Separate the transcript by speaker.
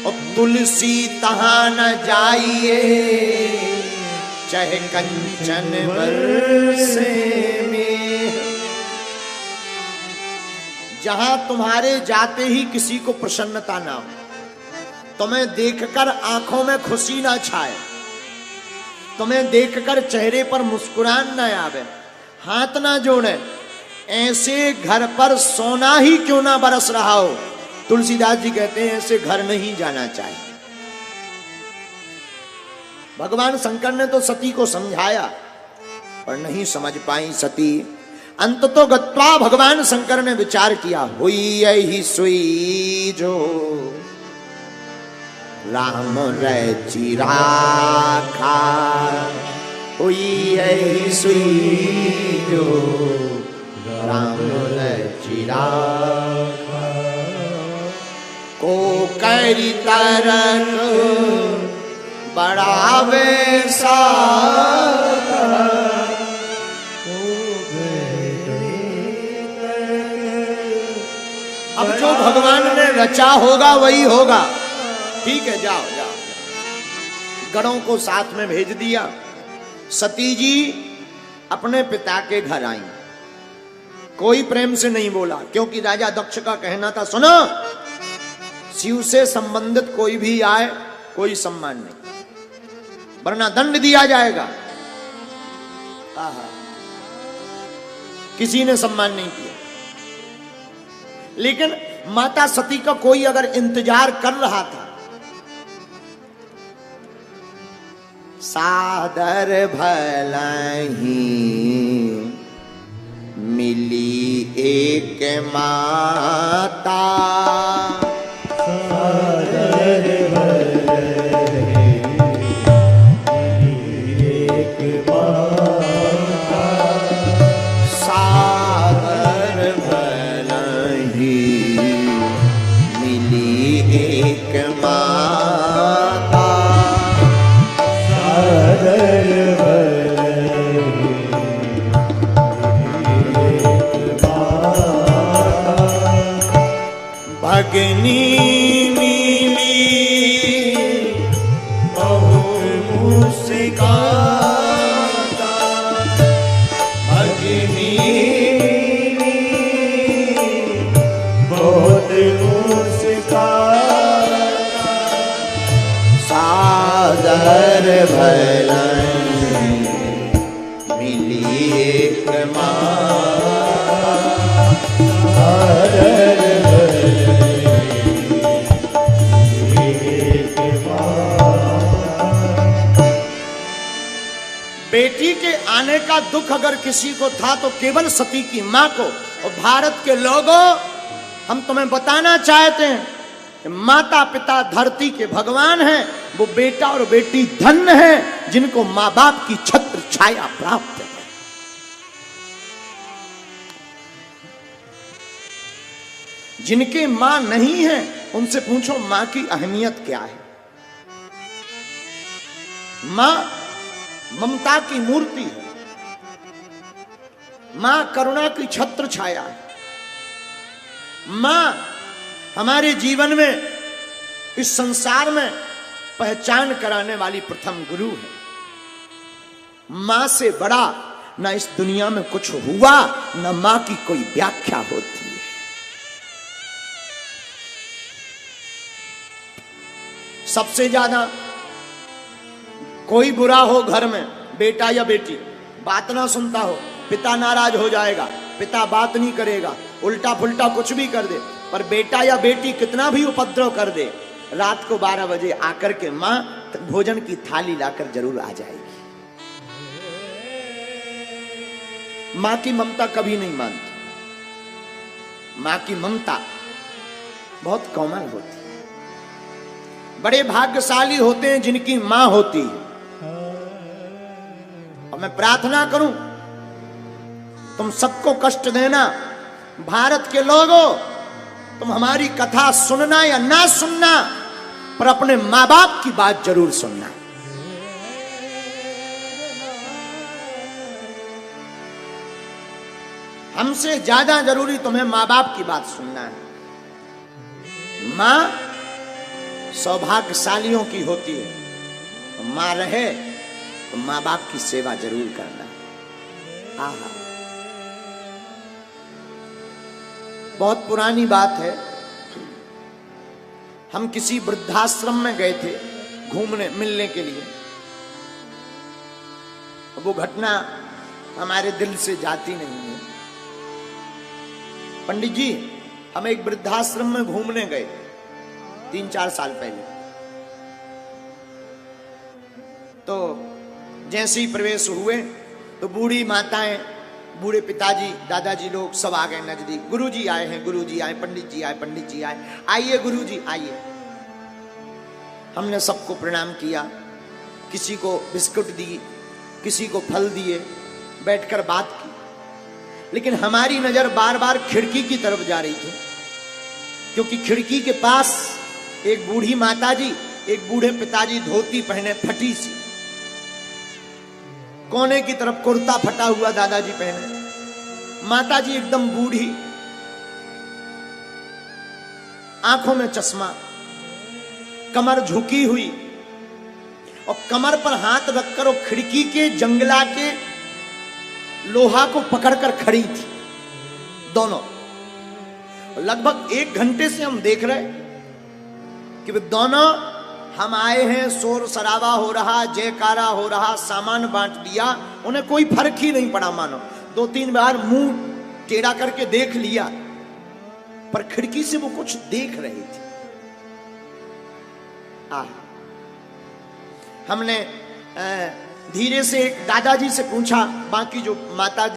Speaker 1: और तुलसी तहां न जाइए, चाहे कंचन बरसे में। जहां तुम्हारे जाते ही किसी को प्रसन्नता ना हो, तुम्हें देखकर आंखों में खुशी ना छाए, तुम्हें देखकर चेहरे पर मुस्कुरान ना आवे, हाथ ना जोड़े, ऐसे घर पर सोना ही क्यों ना बरस रहा हो, तुलसीदास जी कहते हैं ऐसे घर नहीं जाना चाहिए। भगवान शंकर ने तो सती को समझाया पर नहीं समझ पाई सती। अंत तो गत्वा भगवान शंकर ने विचार किया, हुई यही सुई जो राम रची राखा, हुई यही सुई जो राम रची राखा, को करी तरक बढ़ावे साथ, अब जो भगवान ने रचा होगा वही होगा। ठीक है, जाओ जाओ। गणों को साथ में भेज दिया। सती जी अपने पिता के घर आई, कोई प्रेम से नहीं बोला, क्योंकि राजा दक्ष का कहना था, सुनो, शिव से संबंधित कोई भी आए कोई सम्मान नहीं, वरना दंड दिया जाएगा। किसी ने सम्मान नहीं किया। लेकिन माता सती का कोई अगर इंतजार कर रहा था, सादर भलही मिली एक माता, सादर भलही मिली एक माता, सादर भलही मिली एक माता, भगनी मिली बहुत मुस्काता, भगनी बहुत मुस्काता, सादर भलही मिली एक माता, सादर बेटी के आने का दुख अगर किसी को था तो केवल सती की मां को। और भारत के लोगों, हम तुम्हें बताना चाहते हैं, माता पिता धरती के भगवान हैं, वो बेटा और बेटी धन्य हैं जिनको मां बाप की छत्र छाया प्राप्त है। जिनके मां नहीं है उनसे पूछो मां की अहमियत क्या है। मां ममता की मूर्ति है, मां करुणा की छत्र छाया है, मां हमारे जीवन में, इस संसार में पहचान कराने वाली प्रथम गुरु है। मां से बड़ा ना इस दुनिया में कुछ हुआ, ना मां की कोई व्याख्या होती है। सबसे ज्यादा कोई बुरा हो घर में, बेटा या बेटी, बात ना सुनता हो, पिता नाराज हो जाएगा, पिता बात नहीं करेगा, उल्टा पुल्टा कुछ भी कर दे, पर बेटा या बेटी कितना भी उपद्रव कर दे, रात को 12 बजे आकर के मां भोजन की थाली लाकर जरूर आ जाएगी। मां की ममता कभी नहीं मानती। मां की ममता बहुत कोमल होती है। बड़े भाग्यशाली होते हैं जिनकी मां होती है। और मैं प्रार्थना करूं, तुम सबको कष्ट देना, भारत के लोगों, तुम हमारी कथा सुनना या ना सुनना, पर अपने मां बाप की बात जरूर सुनना। हमसे ज्यादा जरूरी तुम्हें मां बाप की बात सुनना है। मां सौभाग्यशालियों की होती है, मां रहे तो मां बाप की सेवा जरूर करना। आहा, बहुत पुरानी बात है। हम किसी वृद्धाश्रम में गए थे घूमने मिलने के लिए। वो घटना हमारे दिल से जाती नहीं है। पंडित जी, हम एक वृद्धाश्रम में घूमने गए 3-4 साल पहले। तो जैसे ही प्रवेश हुए तो बूढ़ी माताएं, बूढ़े पिताजी, दादाजी लोग सब आ गए नजदीक। गुरुजी आए हैं, गुरुजी आए, पंडित जी आए, पंडित जी आए, आइए गुरुजी आइए। हमने सबको प्रणाम किया, किसी को बिस्कुट दी, किसी को फल दिए, बैठकर बात की। लेकिन हमारी नजर बार बार खिड़की की तरफ जा रही थी, क्योंकि खिड़की के पास एक बूढ़ी माताजी, एक बूढ़े पिताजी धोती पहने फटी सी, कोने की तरफ कुर्ता फटा हुआ दादाजी पहने, माताजी एकदम बूढ़ी, आंखों में चश्मा, कमर झुकी हुई और कमर पर हाथ रखकर वो खिड़की के जंगला के लोहा को पकड़कर खड़ी थी दोनों। लगभग 1 घंटे से हम देख रहे कि वे दोनों, हम आए हैं, शोर शराबा हो रहा, जयकारा हो रहा, सामान बांट दिया, उन्हें कोई फर्क ही नहीं पड़ा। मानो 2-3 बार मुंह टेढ़ा करके देख लिया, पर खिड़की से वो कुछ देख रही थी। हमने धीरे से दादाजी से पूछा, बाकी जो माता